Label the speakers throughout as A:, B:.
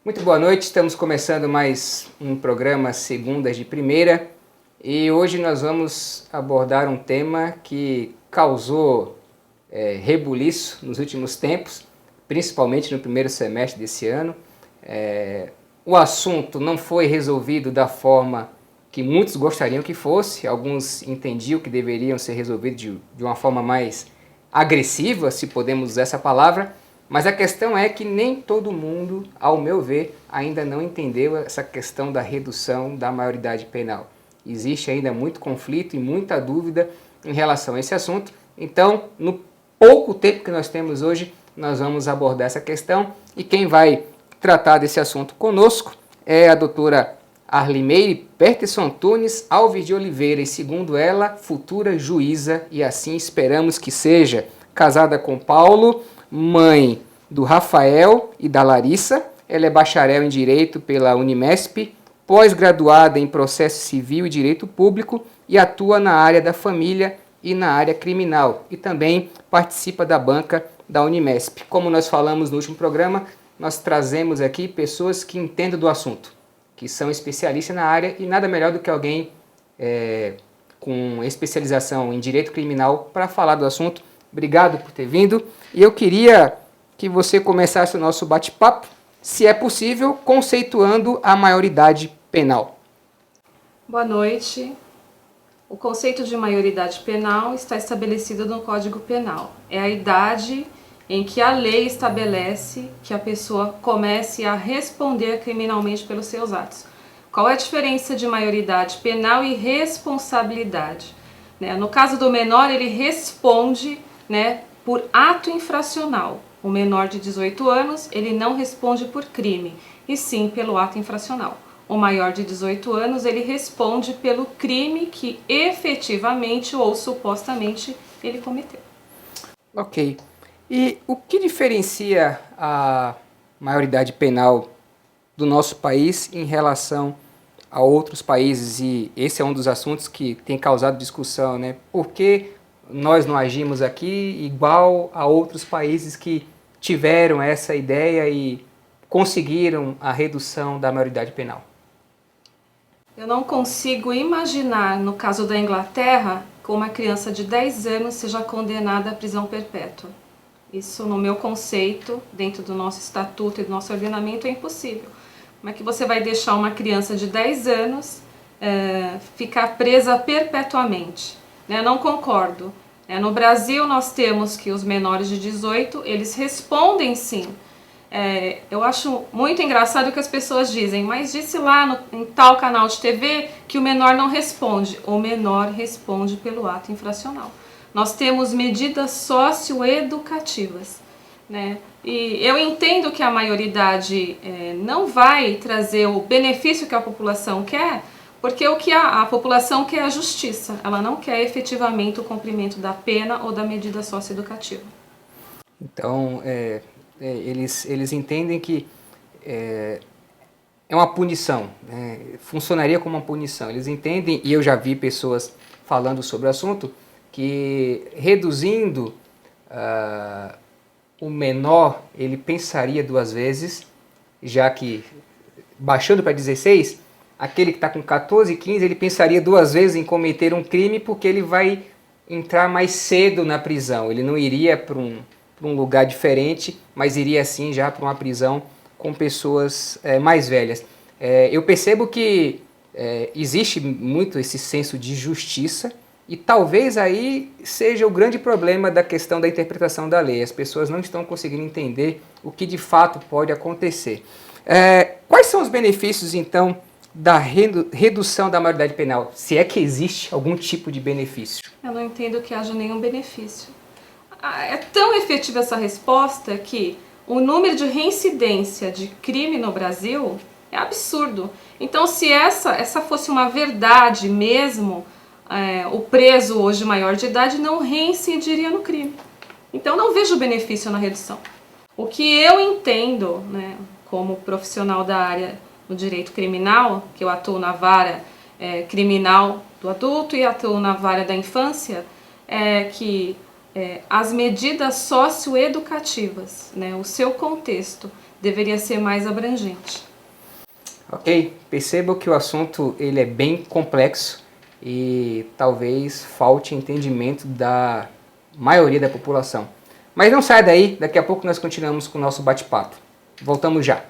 A: Muito boa noite, estamos começando mais um programa Segundas de Primeira e hoje nós vamos abordar um tema que causou rebuliço nos últimos tempos, principalmente no primeiro semestre desse ano. O assunto não foi resolvido da forma que muitos gostariam que fosse, alguns entendiam que deveriam ser resolvidos de uma forma mais agressiva, se podemos usar essa palavra, mas a questão é que nem todo mundo, ao meu ver, ainda não entendeu essa questão da redução da maioridade penal. Existe ainda muito conflito e muita dúvida em relação a esse assunto, então no pouco tempo que nós temos hoje, nós vamos abordar essa questão e quem vai tratar desse assunto conosco é a doutora Arlimeire Peterson Tunes Alves de Oliveira e, segundo ela, futura juíza, e assim esperamos que seja, casada com Paulo, mãe do Rafael e da Larissa. Ela é bacharel em Direito pela Unimesp, pós-graduada em Processo Civil e Direito Público e atua na área da família e na área criminal e também participa da banca da Unimesp. Como nós falamos no último programa, nós trazemos aqui pessoas que entendem do assunto, que são especialistas na área e nada melhor do que alguém com especialização em Direito Criminal para falar do assunto. Obrigado por ter vindo e eu queria que você começasse o nosso bate-papo, se é possível, conceituando a maioridade penal.
B: Boa noite. O conceito de maioridade penal está estabelecido no Código Penal. É a idade em que a lei estabelece que a pessoa comece a responder criminalmente pelos seus atos. Qual é a diferença de maioridade penal e responsabilidade? No caso do menor, ele responde por ato infracional. O menor de 18 anos, ele não responde por crime, e sim pelo ato infracional. O maior de 18 anos, ele responde pelo crime que efetivamente ou supostamente ele cometeu.
A: Ok. E o que diferencia a maioridade penal do nosso país em relação a outros países? E esse é um dos assuntos que tem causado discussão, né? Por que nós não agimos aqui igual a outros países que tiveram essa ideia e conseguiram a redução da maioridade penal?
B: Eu não consigo imaginar, no caso da Inglaterra, que uma criança de 10 anos seja condenada à prisão perpétua. Isso, no meu conceito, dentro do nosso estatuto e do nosso ordenamento, é impossível. Como é que você vai deixar uma criança de 10 anos ficar presa perpetuamente? Não concordo. No Brasil, nós temos que os menores de 18, eles respondem sim. Eu acho muito engraçado o que as pessoas dizem, mas disse lá em tal canal de TV que o menor não responde. O menor responde pelo ato infracional. Nós temos medidas socioeducativas, E eu entendo que a maioridade não vai trazer o benefício que a população quer, porque o que a população quer é a justiça, ela não quer efetivamente o cumprimento da pena ou da medida socioeducativa.
A: Então, eles entendem que é uma punição, funcionaria como uma punição. Eles entendem, e eu já vi pessoas falando sobre o assunto, que reduzindo o menor, ele pensaria duas vezes, já que baixando para 16, aquele que está com 14, 15, ele pensaria duas vezes em cometer um crime porque ele vai entrar mais cedo na prisão. Ele não iria para um lugar diferente, mas iria sim já para uma prisão com pessoas mais velhas. Eu percebo que existe muito esse senso de justiça e talvez aí seja o grande problema da questão da interpretação da lei. As pessoas não estão conseguindo entender o que de fato pode acontecer. Quais são os benefícios, então, da redução da maioridade penal? Se é que existe algum tipo de benefício?
B: Eu não entendo que haja nenhum benefício. É tão efetiva essa resposta que o número de reincidência de crime no Brasil é absurdo. Então, se essa fosse uma verdade mesmo, o preso hoje maior de idade não reincidiria no crime. Então, não vejo benefício na redução. O que eu entendo, como profissional da área do direito criminal, que eu atuo na vara criminal do adulto e atuo na vara da infância, é que as medidas socioeducativas, o seu contexto, deveria ser mais abrangente.
A: Ok, perceba que o assunto ele é bem complexo e talvez falte entendimento da maioria da população. Mas não saia daí, daqui a pouco nós continuamos com o nosso bate-papo. Voltamos já.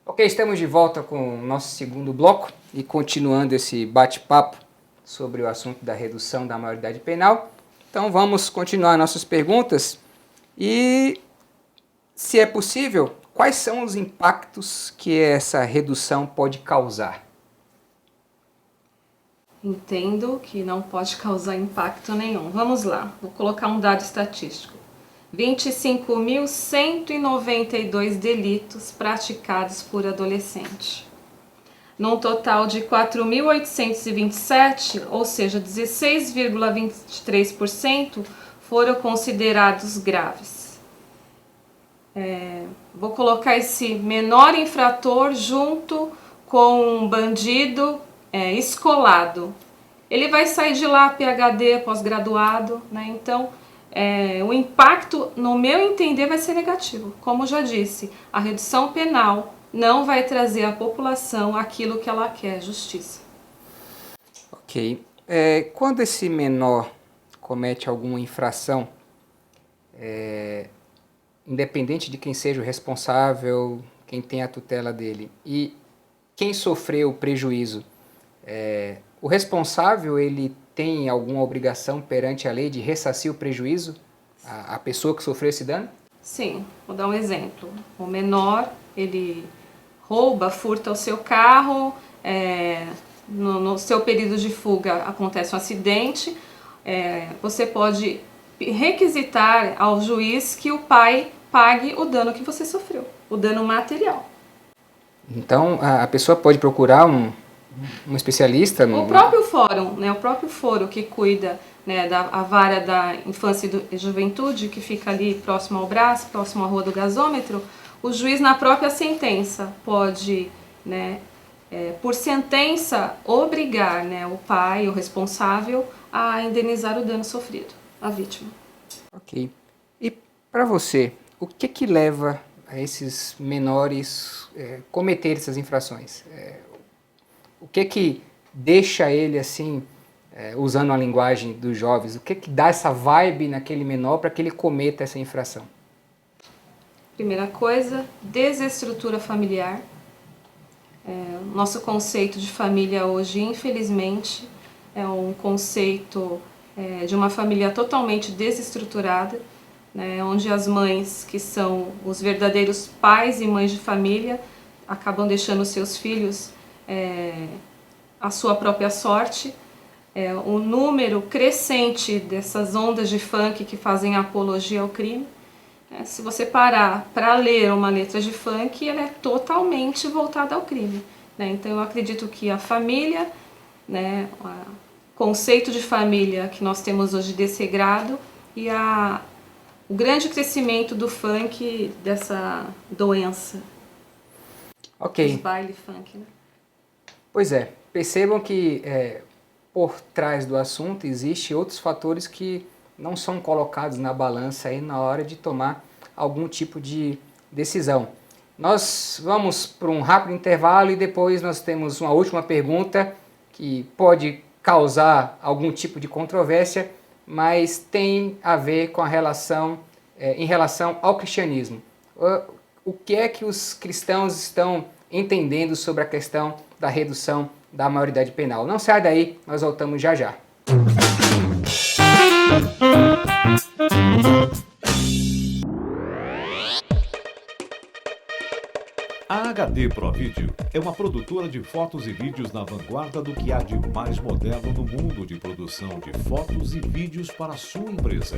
A: Ok, estamos de volta com o nosso segundo bloco e continuando esse bate-papo sobre o assunto da redução da maioridade penal. Então vamos continuar nossas perguntas e, se é possível, quais são os impactos que essa redução pode causar?
B: Entendo que não pode causar impacto nenhum. Vamos lá, vou colocar um dado estatístico. 25.192 delitos praticados por adolescente. Num total de 4.827, ou seja, 16,23% foram considerados graves. Vou colocar esse menor infrator junto com um bandido escolado. Ele vai sair de lá PhD, pós-graduado, né? Então, o impacto, no meu entender, vai ser negativo. Como já disse, a redução penal não vai trazer à população aquilo que ela quer, justiça.
A: Ok. Quando esse menor comete alguma infração, independente de quem seja o responsável, quem tem a tutela dele, e quem sofreu o prejuízo, o responsável, ele tem alguma obrigação perante a lei de ressarcir o prejuízo à pessoa que sofreu esse dano?
B: Sim, vou dar um exemplo. O menor, ele rouba, furta o seu carro, no seu período de fuga acontece um acidente, você pode requisitar ao juiz que o pai pague o dano que você sofreu, o dano material.
A: Então, a pessoa pode procurar um especialista?
B: O próprio fórum, né, o próprio foro que cuida, né, a vara da infância e juventude, que fica ali próximo ao Brás, próximo à rua do gasômetro, o juiz na própria sentença pode, né, por sentença, obrigar, né, o pai, o responsável, a indenizar o dano sofrido à vítima.
A: Ok. E para você, o que leva a esses menores cometer essas infrações? O que deixa ele assim, usando a linguagem dos jovens, o que dá essa vibe naquele menor para que ele cometa essa infração?
B: Primeira coisa, desestrutura familiar. Nosso conceito de família hoje, infelizmente, é um conceito de uma família totalmente desestruturada, né, onde as mães, que são os verdadeiros pais e mães de família, acabam deixando seus filhos à sua própria sorte. O número crescente dessas ondas de funk que fazem apologia ao crime. Se você parar para ler uma letra de funk, ela é totalmente voltada ao crime, né? Então eu acredito que a família, né, o conceito de família que nós temos hoje desregrado e o grande crescimento do funk, dessa doença, dos baile funk, né?
A: Pois é, percebam que por trás do assunto existem outros fatores que não são colocados na balança aí na hora de tomar algum tipo de decisão. Nós vamos para um rápido intervalo e depois nós temos uma última pergunta que pode causar algum tipo de controvérsia, mas tem a ver com a relação, em relação ao cristianismo. O que é que os cristãos estão entendendo sobre a questão da redução da maioridade penal? Não sai daí, nós voltamos já já.
C: A HD ProVideo é uma produtora de fotos e vídeos na vanguarda do que há de mais moderno no mundo de produção de fotos e vídeos para a sua empresa.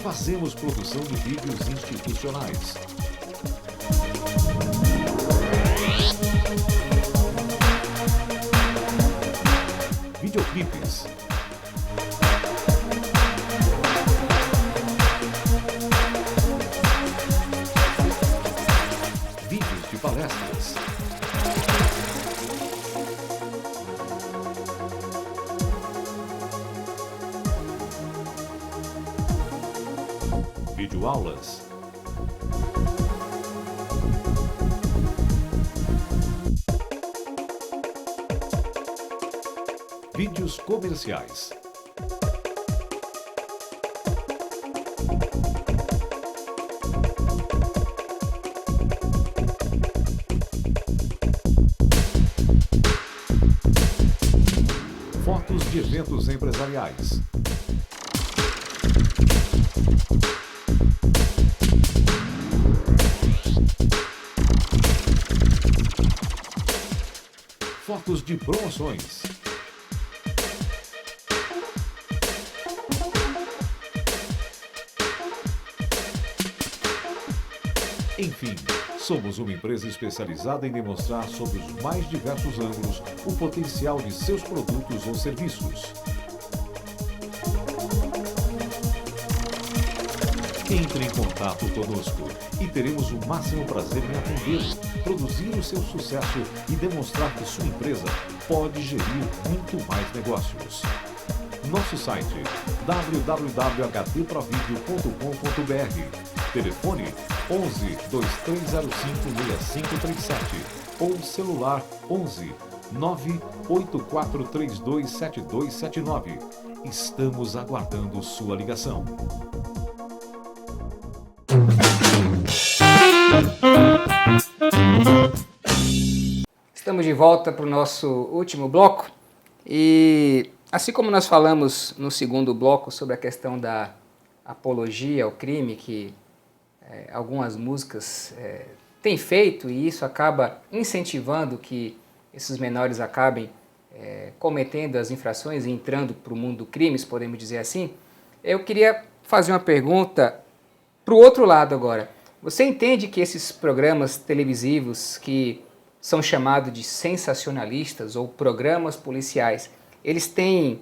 C: Fazemos produção de vídeos institucionais. Videoclipes. Vídeos de palestras. Videoaulas. Vídeos comerciais. Fotos de eventos empresariais. Fotos de promoções. Enfim, somos uma empresa especializada em demonstrar sob os mais diversos ângulos o potencial de seus produtos ou serviços. Entre em contato conosco e teremos o máximo prazer em atendê-lo, produzir o seu sucesso e demonstrar que sua empresa pode gerir muito mais negócios. Nosso site www.hdprovideo.com.br. Telefone 11 2305 6537 ou celular 11 98432 7279. Estamos aguardando sua ligação.
A: Estamos de volta para o nosso último bloco e assim como nós falamos no segundo bloco sobre a questão da apologia ao crime que algumas músicas têm feito e isso acaba incentivando que esses menores acabem cometendo as infrações e entrando para o mundo do crime, se podemos dizer assim, eu queria fazer uma pergunta para o outro lado agora. Você entende que esses programas televisivos que são chamados de sensacionalistas ou programas policiais, eles têm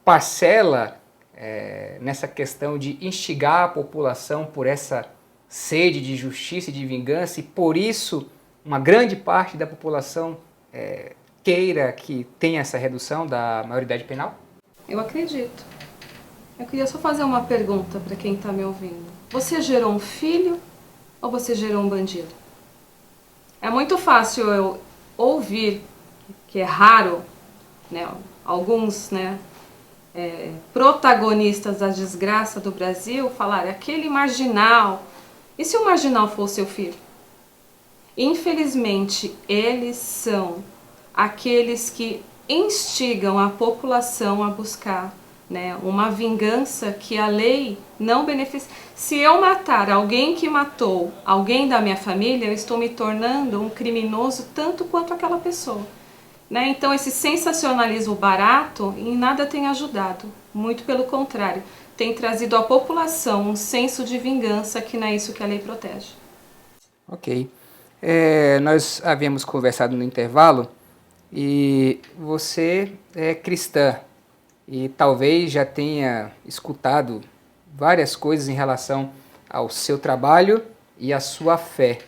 A: parcela nessa questão de instigar a população por essa sede de justiça e de vingança, e por isso uma grande parte da população queira que tenha essa redução da maioridade penal?
B: Eu acredito. Eu queria só fazer uma pergunta para quem está me ouvindo. Você gerou um filho ou você gerou um bandido? É muito fácil eu ouvir, que é raro, né, alguns, né, protagonistas da desgraça do Brasil falar aquele marginal. E se o marginal for o seu filho? Infelizmente, eles são aqueles que instigam a população a buscar, né, uma vingança que a lei não beneficia. Se eu matar alguém que matou alguém da minha família, eu estou me tornando um criminoso tanto quanto aquela pessoa. Né? Então esse sensacionalismo barato em nada tem ajudado, muito pelo contrário, tem trazido à população um senso de vingança que não é isso que a lei protege.
A: Ok. Nós havíamos conversado no intervalo e você é cristã e talvez já tenha escutado várias coisas em relação ao seu trabalho e à sua fé.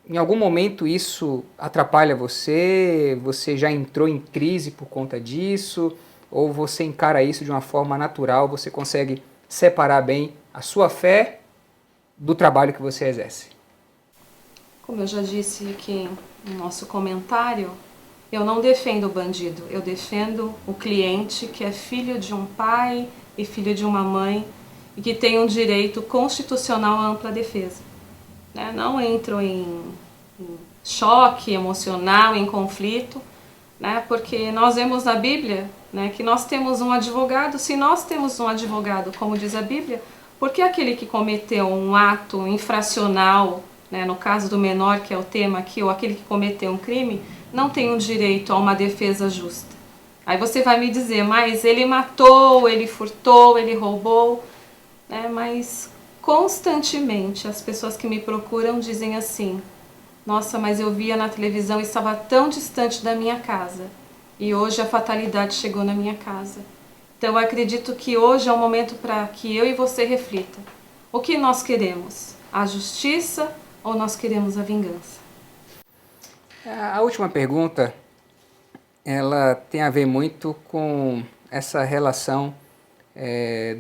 A: Em algum momento isso atrapalha você? Você já entrou em crise por conta disso? Ou você encara isso de uma forma natural? Você consegue separar bem a sua fé do trabalho que você exerce?
B: Como eu já disse aqui no nosso comentário, eu não defendo o bandido, eu defendo o cliente que é filho de um pai e filho de uma mãe e que tem um direito constitucional à ampla defesa. Né? Não entro em choque emocional, em conflito, né? Porque nós vemos na Bíblia, né, que nós temos um advogado. Se nós temos um advogado, como diz a Bíblia, por que aquele que cometeu um ato infracional, né, no caso do menor, que é o tema aqui, ou aquele que cometeu um crime, não tem um direito a uma defesa justa? Aí você vai me dizer, mas ele matou, ele furtou, ele roubou, né? Mas constantemente as pessoas que me procuram dizem assim: nossa, mas eu via na televisão e estava tão distante da minha casa e hoje a fatalidade chegou na minha casa. Então eu acredito que hoje é um momento para que eu e você reflita. O que nós queremos? A justiça ou nós queremos a vingança?
A: A última pergunta, ela tem a ver muito com essa relação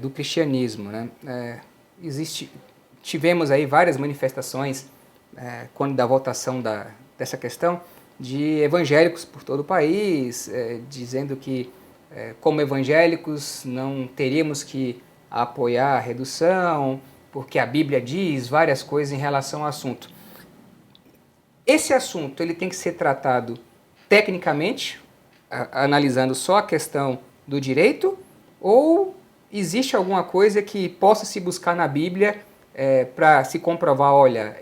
A: do cristianismo, né? Tivemos aí várias manifestações quando da votação dessa questão de evangélicos por todo o país, dizendo que como evangélicos não teríamos que apoiar a redução, porque a Bíblia diz várias coisas em relação ao assunto. Esse assunto ele tem que ser tratado tecnicamente, analisando só a questão do direito, ou existe alguma coisa que possa se buscar na Bíblia para se comprovar, olha,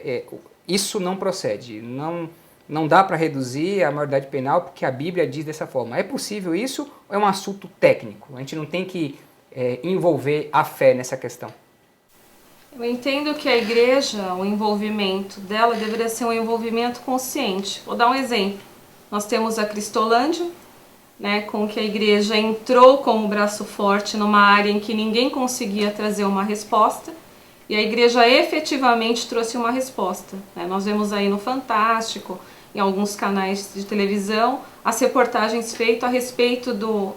A: isso não procede, não dá para reduzir a maioridade penal porque a Bíblia diz dessa forma. É possível isso ou é um assunto técnico? A gente não tem que envolver a fé nessa questão.
B: Eu entendo que a igreja, o envolvimento dela deveria ser um envolvimento consciente. Vou dar um exemplo. Nós temos a Cristolândia, né, com que a igreja entrou com o braço forte numa área em que ninguém conseguia trazer uma resposta, e a igreja efetivamente trouxe uma resposta. Né? Nós vemos aí no Fantástico, em alguns canais de televisão, as reportagens feitas a respeito do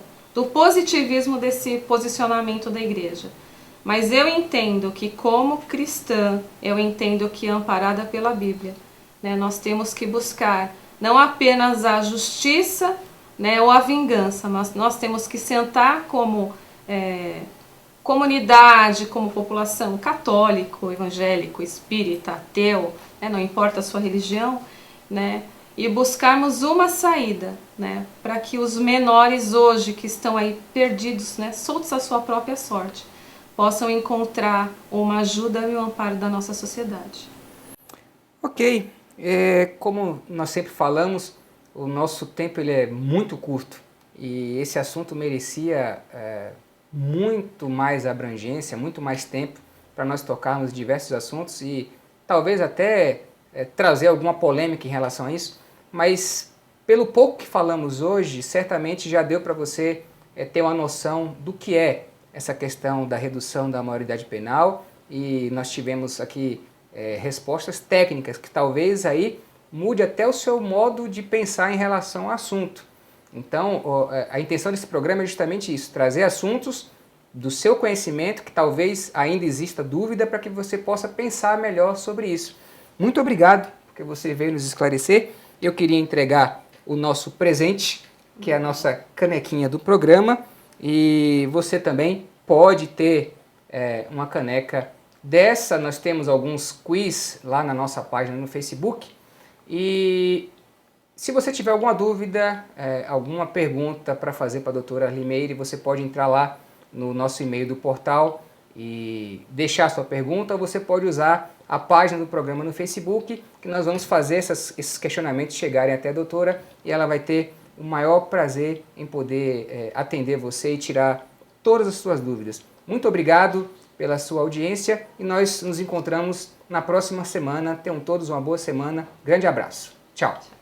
B: positivismo desse posicionamento da igreja. Mas eu entendo que, como cristã, eu entendo que, amparada pela Bíblia, né, nós temos que buscar não apenas a justiça, né, ou a vingança, mas nós temos que sentar como comunidade, como população católico, evangélico, espírita, ateu, né, não importa a sua religião, né, e buscarmos uma saída, né, para que os menores hoje que estão aí perdidos, né, soltos à sua própria sorte, possam encontrar uma ajuda e um amparo da nossa sociedade.
A: Ok, como nós sempre falamos, o nosso tempo ele é muito curto e esse assunto merecia muito mais abrangência, muito mais tempo para nós tocarmos diversos assuntos e talvez até trazer alguma polêmica em relação a isso, mas pelo pouco que falamos hoje, certamente já deu para você ter uma noção do que é essa questão da redução da maioridade penal, e nós tivemos aqui respostas técnicas que talvez aí mude até o seu modo de pensar em relação ao assunto. Então, a intenção desse programa é justamente isso, trazer assuntos do seu conhecimento, que talvez ainda exista dúvida, para que você possa pensar melhor sobre isso. Muito obrigado, porque você veio nos esclarecer. Eu queria entregar o nosso presente, que é a nossa canequinha do programa, e você também pode ter uma caneca dessa. Nós temos alguns quiz lá na nossa página no Facebook, e se você tiver alguma dúvida, alguma pergunta para fazer para a doutora Limeire, você pode entrar lá no nosso e-mail do portal e deixar sua pergunta, ou você pode usar a página do programa no Facebook, que nós vamos fazer esses questionamentos chegarem até a doutora, e ela vai ter o maior prazer em poder atender você e tirar todas as suas dúvidas. Muito obrigado pela sua audiência e nós nos encontramos na próxima semana. Tenham todos uma boa semana. Grande abraço. Tchau.